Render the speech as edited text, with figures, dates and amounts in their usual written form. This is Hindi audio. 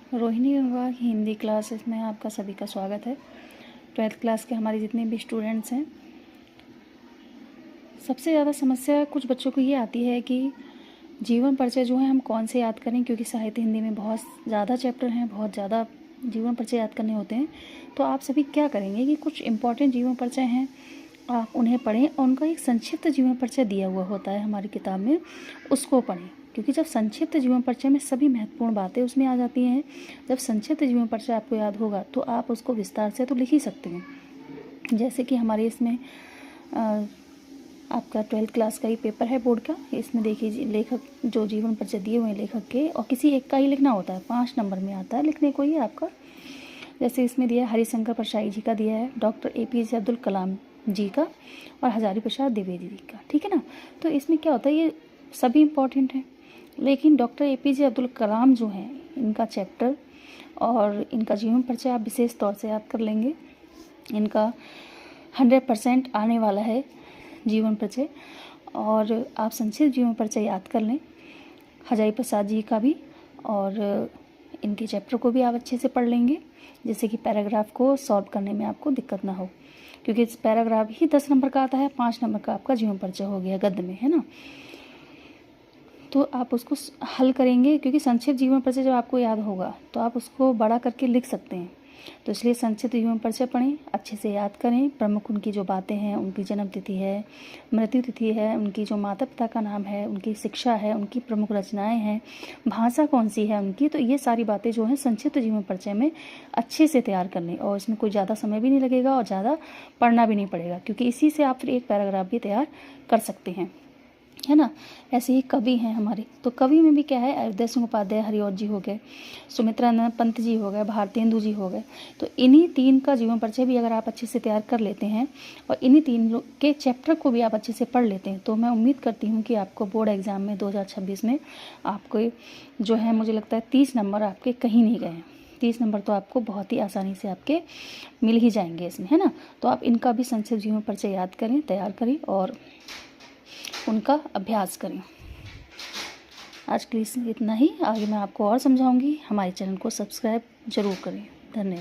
रोहिणी गंगवार हिंदी क्लासेस में आपका सभी का स्वागत है। 12th क्लास के हमारे जितने भी स्टूडेंट्स हैं, सबसे ज़्यादा समस्या कुछ बच्चों को ये आती है कि जीवन परिचय जो है हम कौन से याद करें, क्योंकि साहित्य हिंदी में बहुत ज़्यादा चैप्टर हैं, बहुत ज़्यादा जीवन परिचय याद करने होते हैं। तो आप सभी क्या करेंगे कि कुछ इम्पॉर्टेंट जीवन परिचय हैं, आप उन्हें पढ़ें और उनका एक संक्षिप्त जीवन परिचय दिया हुआ होता है हमारी किताब में, उसको पढ़ें। क्योंकि जब संक्षिप्त जीवन परिचय में सभी महत्वपूर्ण बातें उसमें आ जाती हैं, जब संक्षिप्त जीवन परिचय आपको याद होगा तो आप उसको विस्तार से तो लिख ही सकते हैं। जैसे कि हमारे इसमें आपका 12th क्लास का ही पेपर है बोर्ड का, इसमें देखिए लेखक जो जीवन परिचय दिए हुए हैं लेखक के, और किसी एक का ही लिखना होता है, 5 नंबर में आता है लिखने को ही आपका। जैसे इसमें दिया है हरिशंकर परसाई जी का दिया है, डॉक्टर APJ अब्दुल कलाम जी का और हजारी प्रसाद द्विवेदी जी का, ठीक है ना। तो इसमें क्या होता है, ये सभी इम्पॉर्टेंट हैं, लेकिन डॉक्टर APJ अब्दुल कलाम जो हैं इनका चैप्टर और इनका जीवन परिचय आप विशेष तौर से याद कर लेंगे। इनका 100% आने वाला है जीवन परिचय, और आप संक्षिप्त जीवन परिचय याद कर लें हजारी प्रसाद जी का भी, और इनके चैप्टर को भी आप अच्छे से पढ़ लेंगे, जिससे कि पैराग्राफ को सॉल्व करने में आपको दिक्कत ना हो, क्योंकि इस पैराग्राफ ही 10 नंबर का आता है, 5 नंबर का आपका जीवन परिचय हो गया गद्य में, है ना। तो आप उसको हल करेंगे, क्योंकि संक्षिप्त जीवन परिचय जब आपको याद होगा तो आप उसको बड़ा करके लिख सकते हैं। तो इसलिए संक्षिप्त जीवन परिचय पढ़ें, अच्छे से याद करें, प्रमुख उनकी जो बातें हैं, उनकी जन्म तिथि है, मृत्यु तिथि है, उनकी जो माता पिता का नाम है, उनकी शिक्षा है, उनकी प्रमुख रचनाएं हैं, भाषा कौन सी है उनकी, तो ये सारी बातें जो हैं संक्षिप्त जीवन परिचय में अच्छे से तैयार कर लें। और इसमें कोई ज़्यादा समय भी नहीं लगेगा और ज़्यादा पढ़ना भी नहीं पड़ेगा, क्योंकि इसी से आप फिर एक पैराग्राफ भी तैयार कर सकते हैं, है ना। ऐसे ही कवि हैं हमारे, तो कवि में भी क्या है, अयोध्या सिंह उपाध्याय हरिऔध जी हो गए, सुमित्रानंद पंत जी हो गए, भारतेंदु जी हो गए। तो इन्हीं 3 का जीवन परिचय भी अगर आप अच्छे से तैयार कर लेते हैं और इन्हीं 3 लोग के चैप्टर को भी आप अच्छे से पढ़ लेते हैं, तो मैं उम्मीद करती हूँ कि आपको बोर्ड एग्ज़ाम में 2026 में आपको जो है, मुझे लगता है 30 नंबर आपके कहीं नहीं गए हैं। 30 नंबर तो आपको बहुत ही आसानी से आपके मिल ही जाएंगे इसमें, है ना। तो आप इनका भी संक्षिप्त जीवन परिचय याद करें, तैयार करें और उनका अभ्यास करें। आज के लिए इतना ही, आगे मैं आपको और समझाऊंगी। हमारे चैनल को सब्सक्राइब जरूर करें। धन्यवाद।